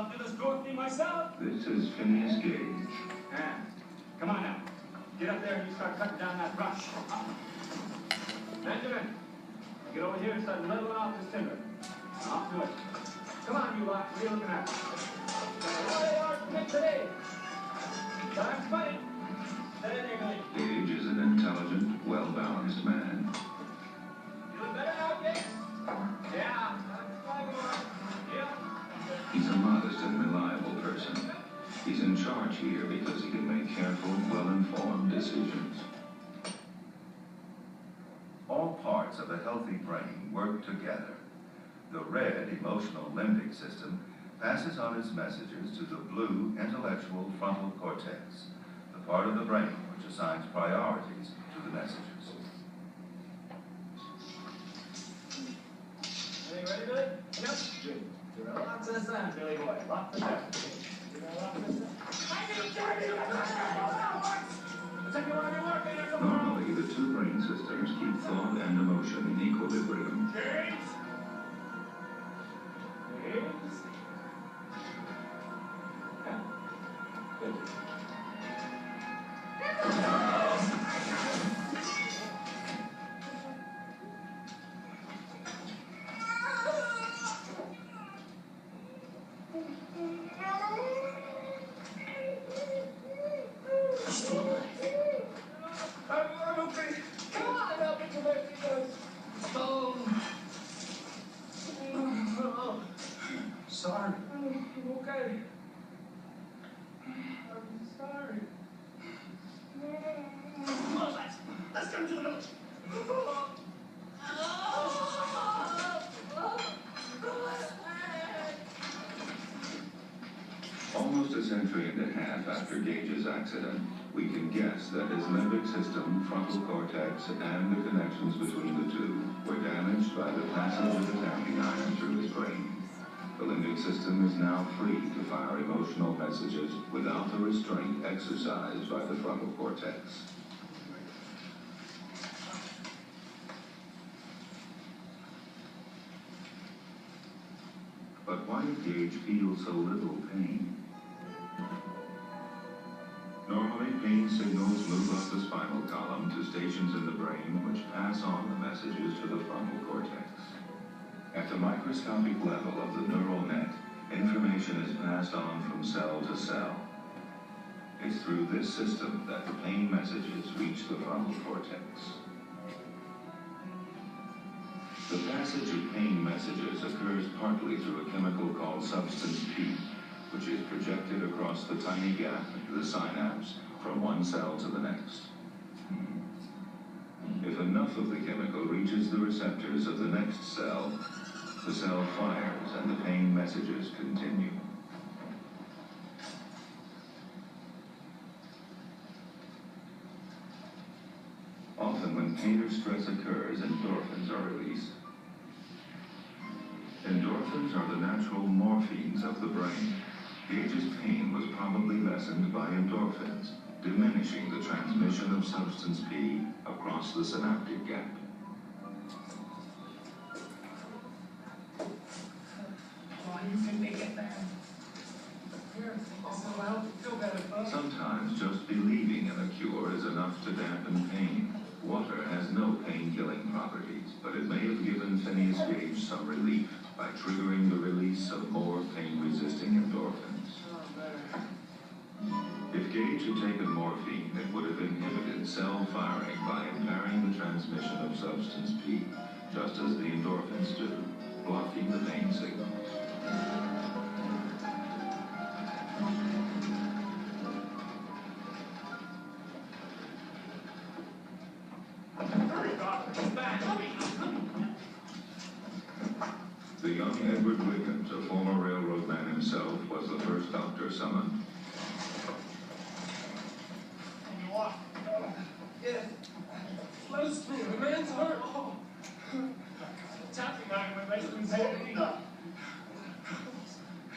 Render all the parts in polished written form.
I'll do this dorothy myself. This is Phineas Gage. Yeah. Come on now. Get up there and you start cutting down that brush. Benjamin, get over here and start leveling off this timber. Off to it. Come on, you lot. What are you looking at? Really hard to pick today. Time's funny. Gage is an intelligent, well-balanced man. You look better now, Gage? Yeah. Yeah. He's a modest and reliable person. He's in charge here because he can make careful, well-informed decisions. All parts of a healthy brain work together. The red emotional limbic system passes on its messages to the blue intellectual frontal cortex, the part of the brain which assigns priorities to the messages. Ready, Billy? Yep. Good. You're lots of the sun, Billy boy. Lots of sun. Normally, the two brain systems keep thought and emotion in equilibrium. James? Yeah. Good. Sorry. I'm okay. I'm sorry. Come on, let's go to the village. Almost a century and a half after Gage's accident, we can guess that his limbic system, frontal cortex, and the connections between the two were damaged by the passage of the damping iron through his brain. The limbic system is now free to fire emotional messages without the restraint exercised by the frontal cortex. But why did Gage feel so little pain? Normally, pain signals move up the spinal column to stations in the brain which pass on the messages to the frontal cortex. At the microscopic level of the neural net, information is passed on from cell to cell. It's through this system that the pain messages reach the frontal cortex. The passage of pain messages occurs partly through a chemical called substance P, which is projected across the tiny gap into the synapse from one cell to the next. If enough of the chemical reaches the receptors of the next cell, the cell fires and the pain messages continue. Often when pain or stress occurs, endorphins are released. Endorphins are the natural morphines of the brain. Gage's pain was probably lessened by endorphins, diminishing the transmission of substance P across the synaptic gap. Oh, you can make it, man. Here, so I hope you feel better, folks. Sometimes just believing in a cure is enough to dampen pain. Water has no pain-killing properties, but it may have given Phineas Gage some relief by triggering the release of more pain-resisting endorphins. If Gage had taken morphine, it would have inhibited cell firing by impairing the transmission of substance P, just as the endorphins do, blocking the pain signal. The young Edward Wiggins, a former railroad man himself, was the first doctor summoned. Yeah. Close to me. The man's hurt. Oh. Tapping iron when Westman's head.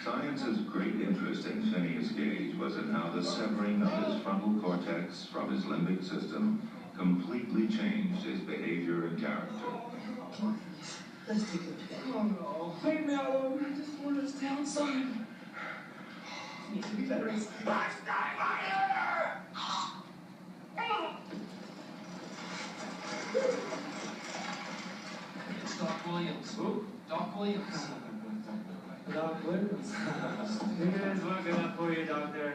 Science's great interest in Phineas Gage was in how the severing of his frontal cortex from his limbic system completely changed his behavior and character. Let's take it. Oh no. Leave me alone. I just want to stay outside. needs to be better. It's Doc Williams. Who? Doc Williams. Doc Williams. He is looking up for you, Doctor.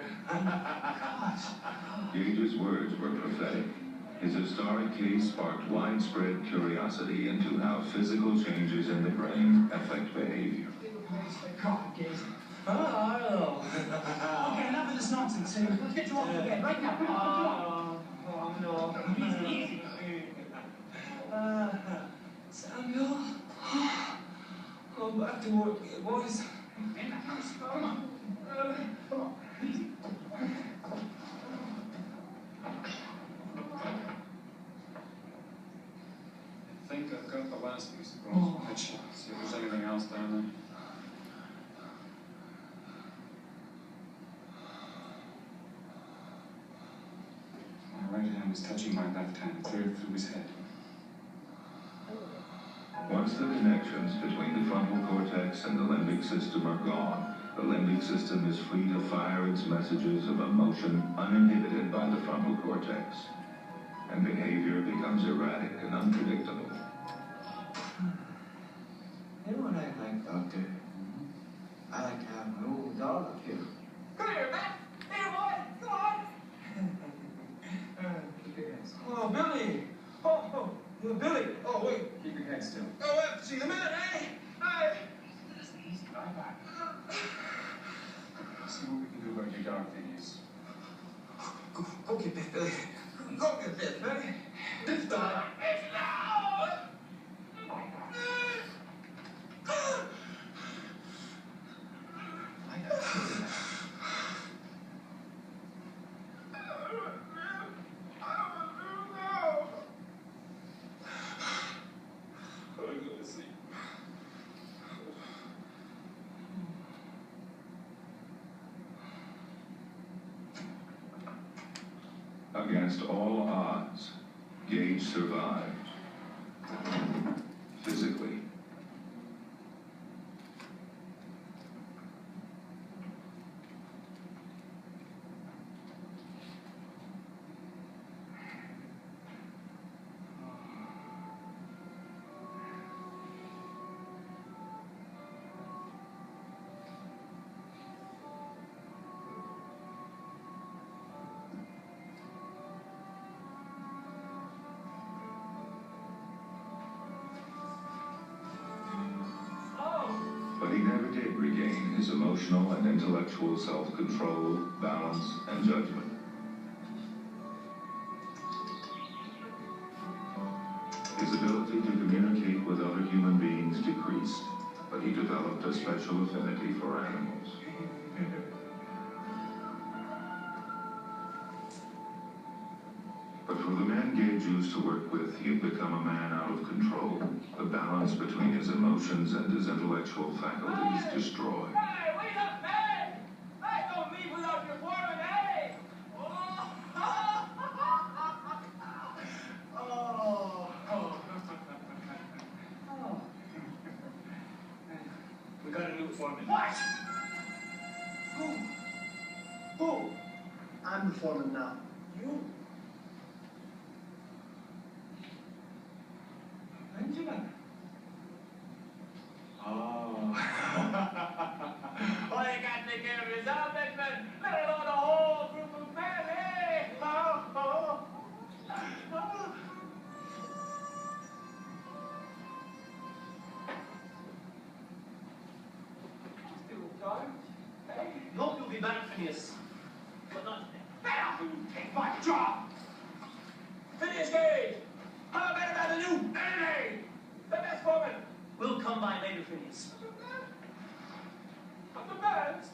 Gage's words were prophetic. His historic case sparked widespread curiosity into how physical changes in the brain affect behavior. God, Gage. I don't know. Okay, enough of this nonsense. Let's get you off the bed right now. Come on, oh, no. Easy. Samuel. Go back to work, boys. Come on. Come on. Easy. I think I've got the last piece of bronze. Let's see if there's anything else down there. My right hand is touching my left hand, clear through his head. Once the connections between the frontal cortex and the limbic system are gone, the limbic system is free to fire its messages of emotion uninhibited by the frontal cortex, and behavior becomes erratic and unpredictable. You know what I like, Doctor? I like to have an old dog up here. Come here, Matt. Here, boy. Come on. Keep your hands. Oh, Billy. Oh, Billy. Oh, wait. Keep your head still. Oh, see the minute, hey? Hey. Easy, lie back. See what we can do about your dog thingies. Go get Biff, Billy. Go get Biff, Billy. Biff, dog. It's loud. Against all odds, Gage survived. Physically. But he never did regain his emotional and intellectual self-control, balance, and judgment. His ability to communicate with other human beings decreased, but he developed a special affinity for animals. But for the man Gage used to work with, he had become a man out of control. The balance between his emotions and his intellectual faculties destroyed. Hey, wait up, man! I don't leave without your foreman, hey! We got a new foreman. What? Who? I'm the foreman now. You? Angela. Oh. All you got to take care of yourself, Benjamin. Let alone the whole group of men, hey! Still time? Hey? You hope you'll be back, Phineas. But not today. Better take my job! Phineas Gage! I'm a better man than you! Any! The best foreman! We'll come by later, Phineas. I'm the best!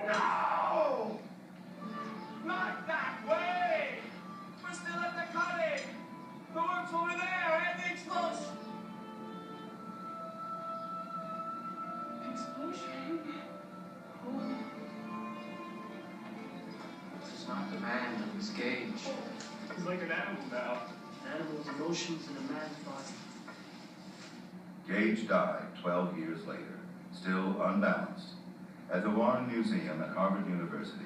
No! Not that way! We're still at the cottage! The work's over there! Everything's close! Explosion? Oh. This is not the man that was Gage. He's like an animal now. Animals' emotions in a man's body. Gage died 12 years later, still unbalanced. At the Warren Museum at Harvard University,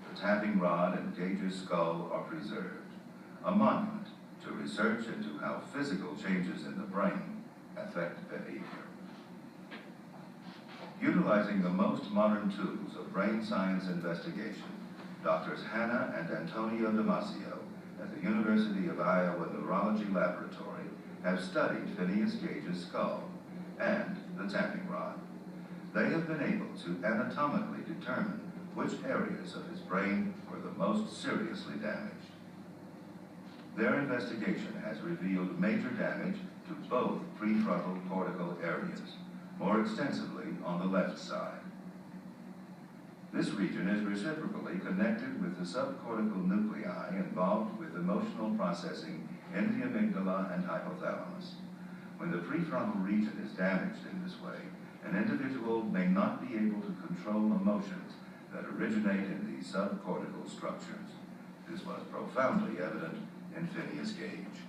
the tapping rod and Gage's skull are preserved, a monument to research into how physical changes in the brain affect behavior. Utilizing the most modern tools of brain science investigation, Doctors Hannah and Antonio Damasio at the University of Iowa Neurology Laboratory have studied Phineas Gage's skull and the tapping rod. They have been able to anatomically determine which areas of his brain were the most seriously damaged. Their investigation has revealed major damage to both prefrontal cortical areas, more extensively on the left side. This region is reciprocally connected with the subcortical nuclei involved with emotional processing in the amygdala and hypothalamus. When the prefrontal region is damaged in this way, an individual may not be able to control emotions that originate in these subcortical structures. This was profoundly evident in Phineas Gage.